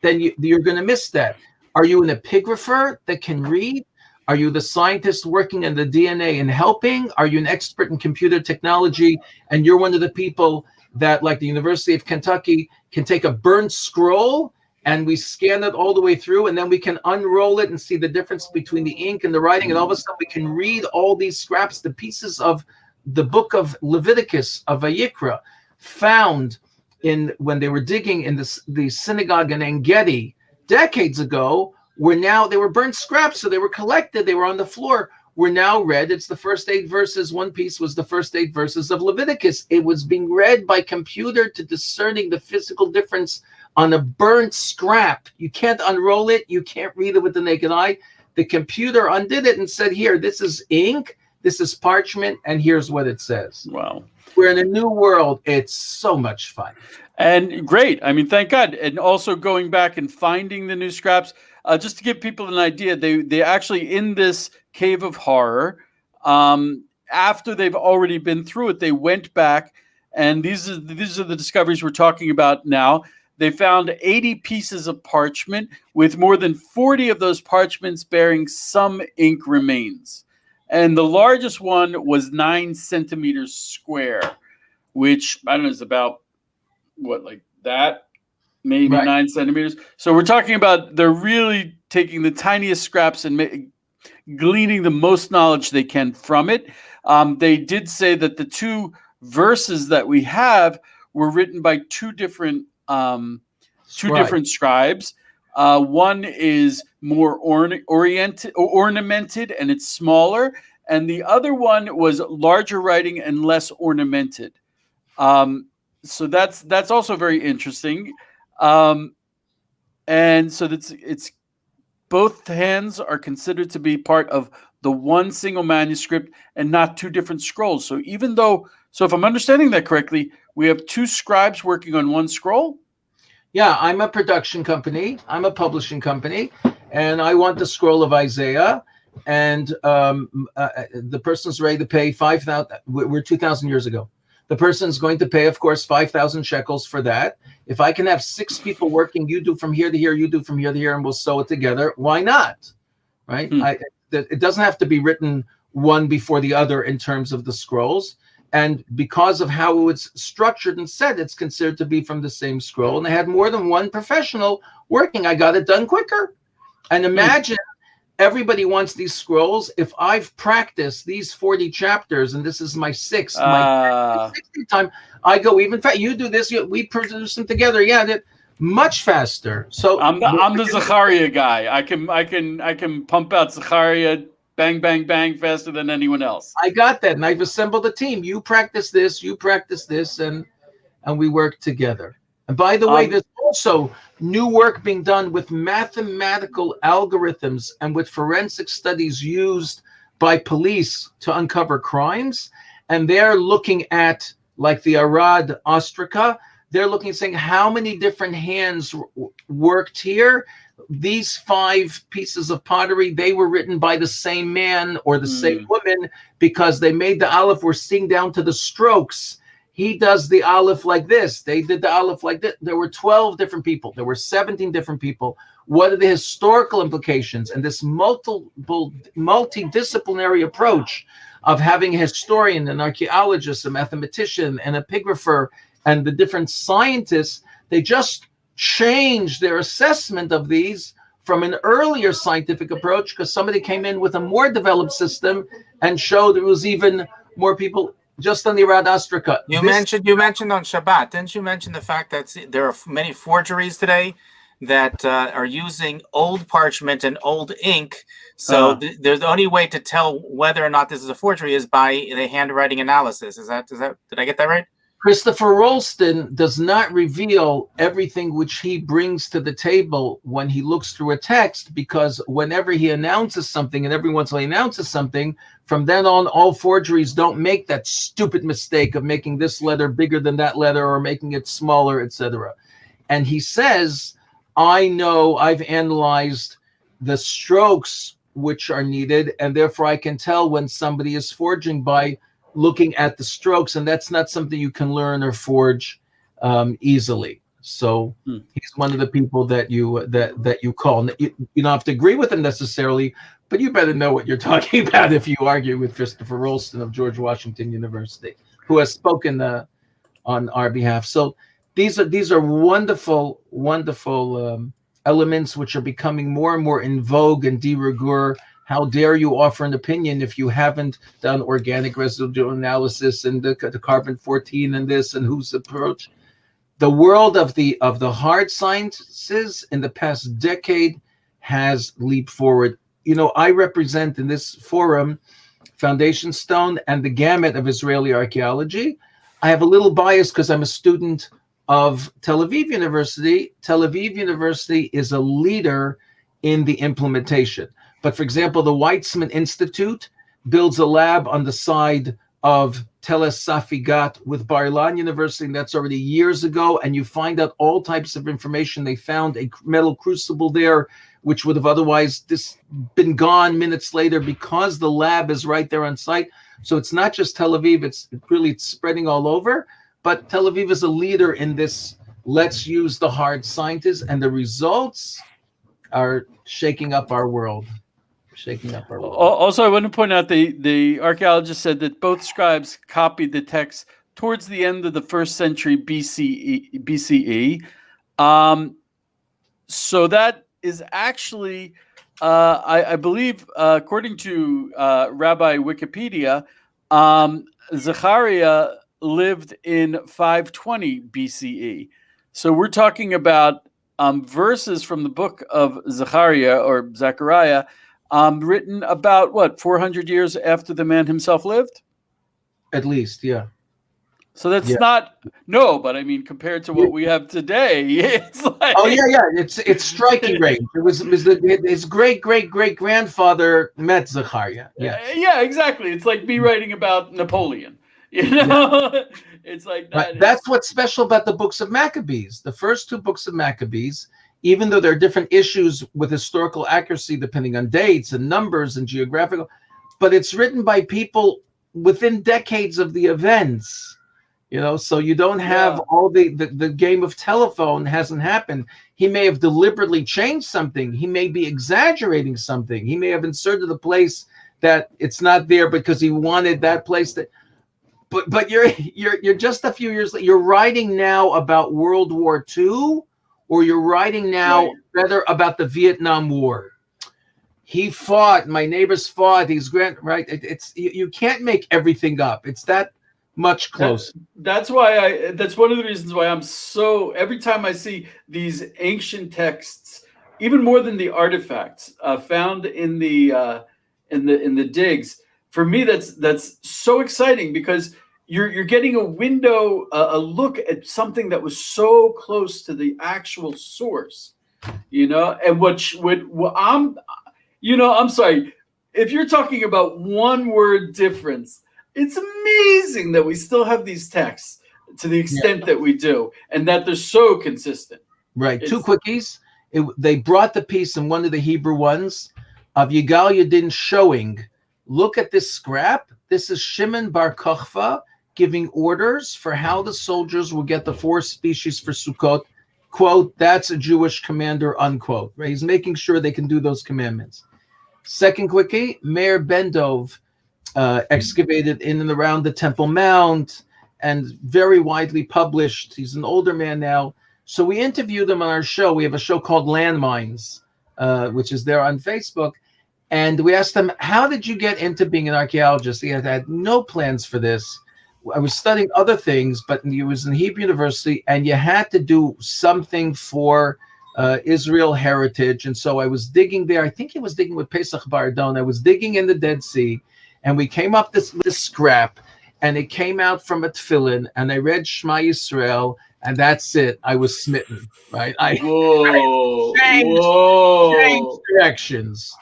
then you're going to miss that. Are you an epigrapher that can read? Are you the scientist working in the DNA and helping? Are you an expert in computer technology and you're one of the people that, like the University of Kentucky, can take a burnt scroll and we scan it all the way through and then we can unroll it and see the difference between the ink and the writing, and all of a sudden we can read all these scraps, the pieces of the book of Leviticus, of Vayikra, found in when they were digging in the synagogue in En-Gedi decades ago, they were burnt scraps, so they were collected, they were on the floor, were now read. It's the first 8 verses. One piece was the first 8 verses of Leviticus. It was being read by computer to discerning the physical difference on a burnt scrap. You can't unroll it. You can't read it with the naked eye. The computer undid it and said, here, this is ink, this is parchment, and here's what it says. Wow. We're in a new world. It's so much fun. And great. I mean, thank God. And also going back and finding the new scraps. Just to give people an idea, they actually, in this cave of horror, after they've already been through it, they went back, and these are the discoveries we're talking about now. They found 80 pieces of parchment, with more than 40 of those parchments bearing some ink remains. And the largest one was 9 centimeters square, which I don't know is about what, like that? Maybe Right. 9 centimeters. So we're talking about they're really taking the tiniest scraps and gleaning the most knowledge they can from it. They did say that the 2 verses that we have were written by two different scribes. One is more ornamented and it's smaller, and the other one was larger writing and less ornamented. So that's also very interesting. And so it's both hands are considered to be part of the one single manuscript and not 2 different scrolls. So if I'm understanding that correctly, we have 2 scribes working on one scroll? Yeah, I'm a production company. I'm a publishing company, and I want the scroll of Isaiah. And the person's ready to pay 5,000. We're 2,000 years ago. The person's going to pay, of course, 5,000 shekels for that. If I can have 6 people working, you do from here to here, you do from here to here, and we'll sew it together. Why not? Right? It doesn't have to be written one before the other in terms of the scrolls. And because of how it's structured and set, it's considered to be from the same scroll. And they had more than one professional working. I got it done quicker. And imagine everybody wants these scrolls. If I've practiced these 40 chapters, and this is my 6th, my 60th time, I go even faster. You do this, we produce them together. Yeah, much faster. So I'm the Zechariah guy. I can pump out Zechariah bang, bang, bang faster than anyone else. I got that, and I've assembled a team. You practice this, and we work together. And by the way, there's also new work being done with mathematical algorithms and with forensic studies used by police to uncover crimes. And they're looking at, like the Arad ostraca, they're looking, saying how many different hands worked here. These 5 pieces of pottery, they were written by the same man or the same woman, because they made the aleph. We're seeing down to the strokes. He does the aleph like this. They did the aleph like this. There were 12 different people. There were 17 different people. What are the historical implications? And this multidisciplinary approach of having a historian, an archaeologist, a mathematician, an epigrapher, and the different scientists, they just change their assessment of these from an earlier scientific approach, because somebody came in with a more developed system and showed there was even more people just on the Arad ostraca. You mentioned on Shabbat, didn't you mention the fact that there are many forgeries today that are using old parchment and old ink? So there's the only way to tell whether or not this is a forgery is by the handwriting analysis. Is that did I get that right? Christopher Rolston does not reveal everything which he brings to the table when he looks through a text, because whenever he announces something, and every once in a while he announces something, from then on, all forgeries don't make that stupid mistake of making this letter bigger than that letter or making it smaller, etc. And he says, I know I've analyzed the strokes which are needed, and therefore I can tell when somebody is forging by looking at the strokes, and that's not something you can learn or forge easily. So he's one of the people that you call. You don't have to agree with him necessarily, but you better know what you're talking about if you argue with Christopher Rolston of George Washington University, who has spoken on our behalf. So these are wonderful, wonderful elements which are becoming more and more in vogue and de rigueur. How dare you offer an opinion if you haven't done organic residual analysis and the carbon-14 and this and whose approach? The world of the hard sciences in the past decade has leaped forward. I represent in this forum Foundation Stone and the gamut of Israeli archaeology. I have a little bias because I'm a student of Tel Aviv University. Tel Aviv University is a leader in the implementation. But for example, the Weizmann Institute builds a lab on the side of Tel Safigat with Bar Ilan University, and that's already years ago. And you find out all types of information. They found a metal crucible there, which would have otherwise been gone minutes later because the lab is right there on site. So it's not just Tel Aviv, it's really spreading all over. But Tel Aviv is a leader in this. Let's use the hard scientists, and the results are shaking up our world. Also, I want to point out the archaeologist said that both scribes copied the text towards the end of the 1st century BCE. So that is actually, I believe, according to Rabbi Wikipedia, Zechariah lived in 520 BCE. So we're talking about verses from the book of Zechariah, written about 400 years after the man himself lived? At least, yeah. So that's but I mean, compared to what we have today, it's like... Oh, yeah. It's striking range. It was his great-great-great-grandfather met Zechariah. Yeah, exactly. It's like me writing about Napoleon. It's like that. Right. That's what's special about the books of Maccabees. The first 2 books of Maccabees, even though there are different issues with historical accuracy depending on dates and numbers and geographical, but it's written by people within decades of the events, so you don't have all the game of telephone hasn't happened. He may have deliberately changed something. He may be exaggerating something. He may have inserted a place that it's not there because he wanted that place that. But you're just a few years later. You're writing now about World War II, or you're writing now rather about the Vietnam War. He fought. My neighbors fought. He's right. It's you can't make everything up. It's that much closer. That's why that's one of the reasons why I'm so. Every time I see these ancient texts, even more than the artifacts found in the digs. For me, that's so exciting because you're getting a window, a look at something that was so close to the actual source, and I'm sorry, if you're talking about one word difference, it's amazing that we still have these texts to the extent that we do, and that they're so consistent. Right. 2 quickies. They brought the piece in one of the Hebrew ones of Yigal Yadin showing. Look at this scrap. This is Shimon Bar Kochva giving orders for how the soldiers will get the 4 species for Sukkot. Quote, that's a Jewish commander, unquote. Right? He's making sure they can do those commandments. Second quickie, Meir Ben-Dov excavated in and around the Temple Mount and very widely published. He's an older man now. So we interviewed him on our show. We have a show called Landmines, which is there on Facebook. And we asked him, how did you get into being an archaeologist? He had no plans for this. I was studying other things, but he was in Hebrew University, and you had to do something for Israel heritage. And so I was digging there. I think he was digging with Pesach Bardon. I was digging in the Dead Sea, and we came up this scrap, and it came out from a tefillin, and I read Shema Yisrael, and that's it. I was smitten, right? I changed directions.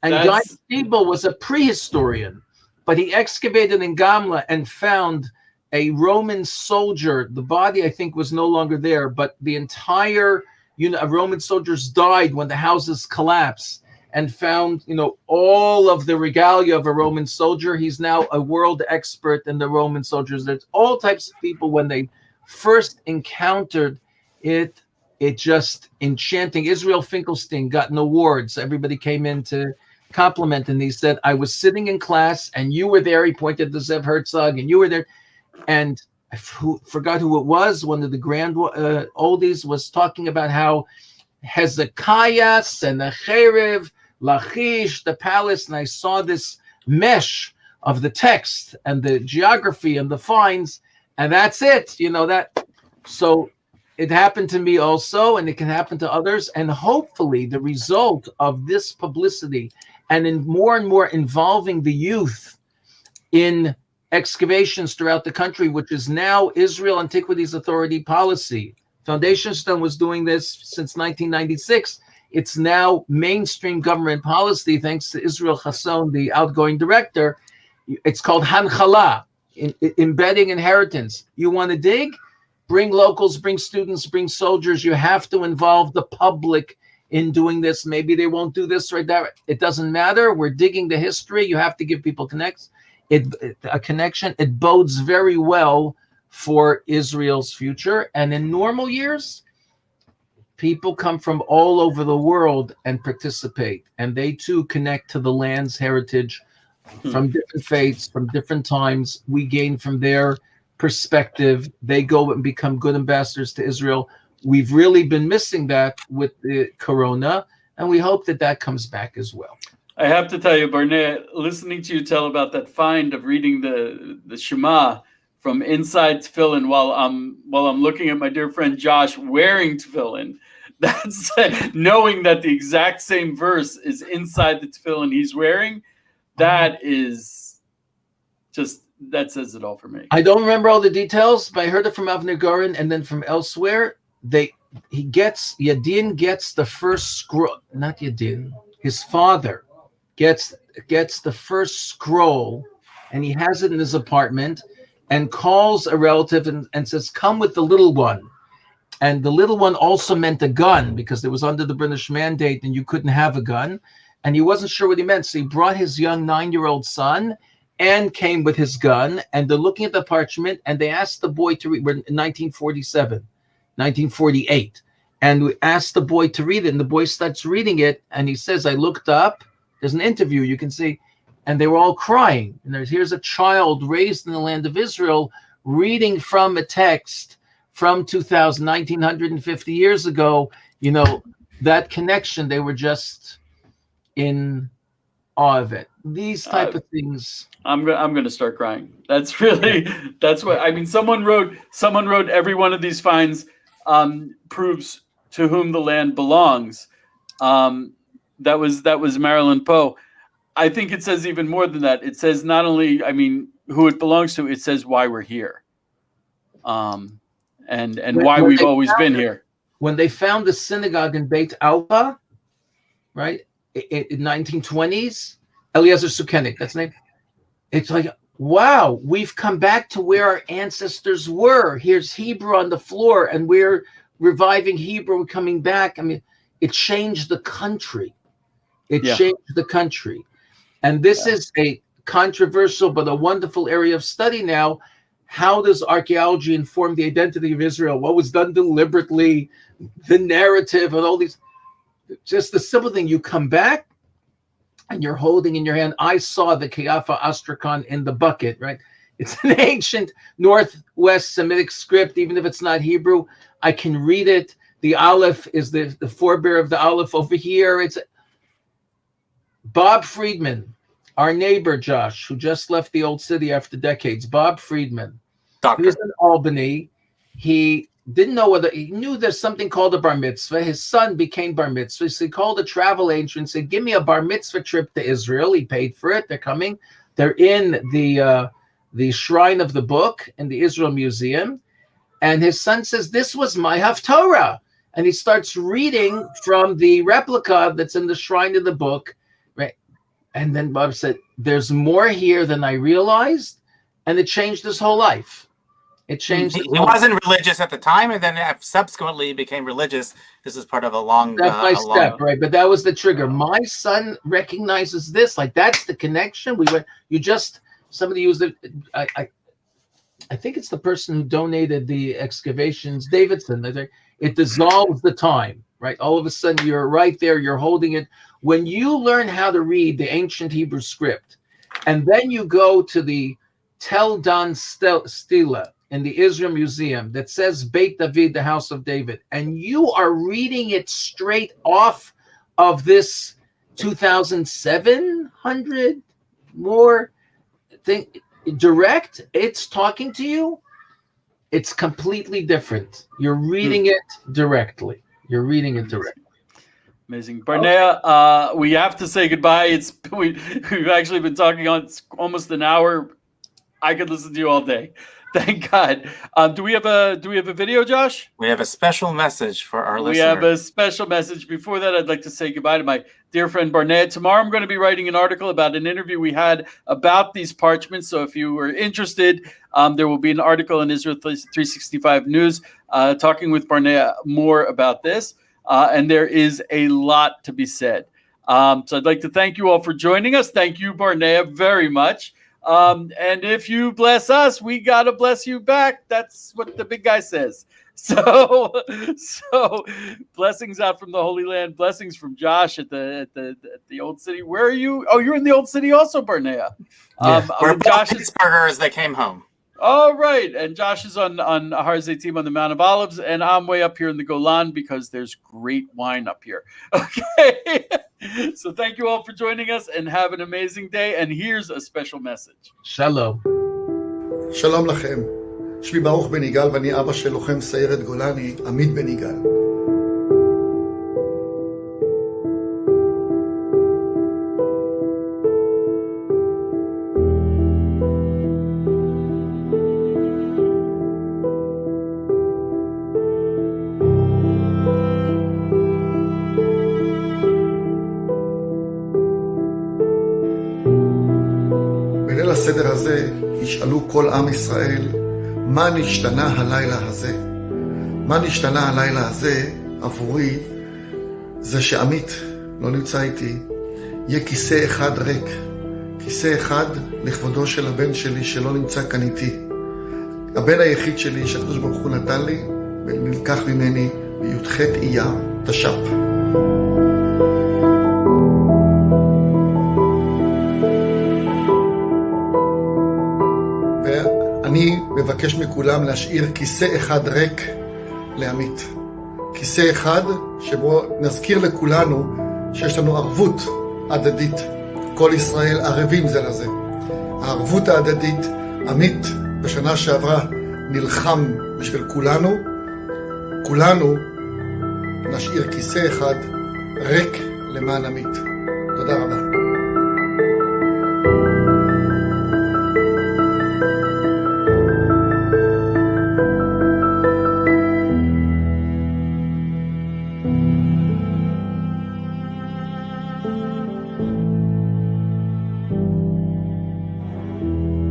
And Guy Stiebel was a prehistorian, but he excavated in Gamla and found a Roman soldier. The body, I think, was no longer there, but the entire unit of Roman soldiers died when the houses collapsed. and found, all of the regalia of a Roman soldier. He's now a world expert in the Roman soldiers. There's all types of people, when they first encountered it, it just enchanting. Israel Finkelstein got an award. So everybody came in to compliment, and he said, I was sitting in class and you were there. He pointed to Zev Herzog, and you were there. And I forgot who it was. One of the grand oldies was talking about how Hezekiah, Sennacherib, Lachish, the palace, and I saw this mesh of the text and the geography and the finds, and that's it. That. So it happened to me also, and it can happen to others. And hopefully the result of this publicity and in more and more involving the youth in excavations throughout the country, which is now Israel Antiquities Authority policy. Foundation Stone was doing this since 1996. It's now mainstream government policy, thanks to Israel Chasson, the outgoing director. It's called Hanchala, embedding inheritance. You want to dig? Bring locals, bring students, bring soldiers. You have to involve the public in doing this. Maybe they won't do this right there. It doesn't matter. We're digging the history. You have to give people a connection. It bodes very well for Israel's future. And in normal years, people come from all over the world and participate, and they too connect to the land's heritage from different faiths, from different times. We gain from their perspective. They go and become good ambassadors to Israel. We've really been missing that with the corona, and we hope that comes back as well. I have to tell you, Barnett, listening to you tell about that find of reading the Shema from inside tefillin while I'm looking at my dear friend Josh wearing tefillin, that's knowing that the exact same verse is inside the tefillin he's wearing. That says it all for me. I don't remember all the details, but I heard it from Avner Goren and then from elsewhere. Yadin gets the first scroll, not Yadin, his father gets the first scroll, and he has it in his apartment and calls a relative and says, come with the little one. And the little one also meant a gun, because it was under the British mandate and you couldn't have a gun. And he wasn't sure what he meant. So he brought his young 9-year-old son and came with his gun. And they're looking at the parchment, and they asked the boy to read. We're in 1947, 1948. And we asked the boy to read it. And the boy starts reading it. And he says, I looked up. There's an interview, you can see. And they were all crying. And here's a child raised in the land of Israel reading from a text from 1950 years ago. That connection, they were just in awe of it. These type of things. I'm going to start crying. That's what I mean. Someone wrote every one of these finds proves to whom the land belongs. That was Marilyn Poe. I think it says even more than that. It says not only, who it belongs to, it says why we're here. And why we've always been here. When they found the synagogue in Beit Alba, right, in 1920s, Eliezer Sukenik, that's the name. It's like, wow, we've come back to where our ancestors were. Here's Hebrew on the floor, and we're reviving Hebrew, coming back. It changed the country. It changed the country. And this is a controversial but a wonderful area of study now. How does archaeology inform the identity of Israel? What was done deliberately, the narrative, and all these. Just the simple thing, you come back and you're holding in your hand. I saw the Keafa Astrakhan in the bucket, right? It's an ancient Northwest Semitic script, even if it's not Hebrew. I can read it. The Aleph is the forebear of the Aleph over here. It's Bob Friedman, our neighbor, Josh, who just left the old city after decades. Bob Friedman. Doctor. He was in Albany. He didn't know whether he knew there's something called a bar mitzvah. His son became bar mitzvah. So he called a travel agent and said, give me a bar mitzvah trip to Israel. He paid for it. They're coming. They're in the Shrine of the Book in the Israel Museum. And his son says, this was my Haftorah. And he starts reading from the replica that's in the Shrine of the Book. Right? And then Bob said, there's more here than I realized. And it changed his whole life. It changed. He wasn't religious at the time, and then subsequently became religious. This is part of a long step by step, right? But that was the trigger. My son recognizes this, like that's the connection. Somebody used it. I think it's the person who donated the excavations, Davidson. It dissolves the time, right? All of a sudden, you're right there. You're holding it. When you learn how to read the ancient Hebrew script, and then you go to the Tel Dan Stela in the Israel Museum that says Beit David, the house of David, and you are reading it straight off of this 2,700 more thing direct, it's talking to you, it's completely different. You're reading it directly. Amazing. Barnea, we have to say goodbye. We've actually been talking on almost an hour. I could listen to you all day. Thank God. Do we have a video, Josh? We have a special message for our listener. We have a special message. Before that, I'd like to say goodbye to my dear friend Barnea. Tomorrow, I'm going to be writing an article about an interview we had about these parchments. So if you were interested, there will be an article in Israel 365 News talking with Barnea more about this. And there is a lot to be said. So I'd like to thank you all for joining us. Thank you, Barnea, very much. And if you bless us, we got to bless you back. That's what the big guy says. So blessings out from the Holy Land. Blessings from Josh at the Old City. Where are you? Oh, you're in the Old City also, Barnea. We're both Pittsburghers that came home. All right. And Josh is on Har Zaitim on the Mount of Olives, and I'm way up here in the Golan because there's great wine up here. Okay. So thank you all for joining us, and have an amazing day. And here's a special message. Shalom. שלום לכם. שמי ברוך בן יגאל ואני אבא של לוחם סיירת גולני, עמית בן יגאל. בליל הסדר הזה ישאלו כל עם ישראל, מה נשתנה הלילה הזה? מה נשתנה הלילה הזה עבורי? זה שעמית לא נמצא איתי, יהיה כיסא אחד ריק, כיסא אחד לכבודו של הבן שלי שלא נמצא כאן איתי. הבן היחיד שלי שהקדוש ברוך הוא נתן לי ונלקח ממני בי"ח אייר תש"פ. אני מבקש מכולם להשאיר כיסא אחד ריק לעמית. כיסא אחד שבו נזכיר לכולנו שיש לנו ערבות הדדית. כל ישראל ערבים זה לזה. הערבות ההדדית, עמית בשנה שעברה נלחם בשביל כולנו. כולנו נשאיר כיסא אחד ריק למען עמית. תודה רבה.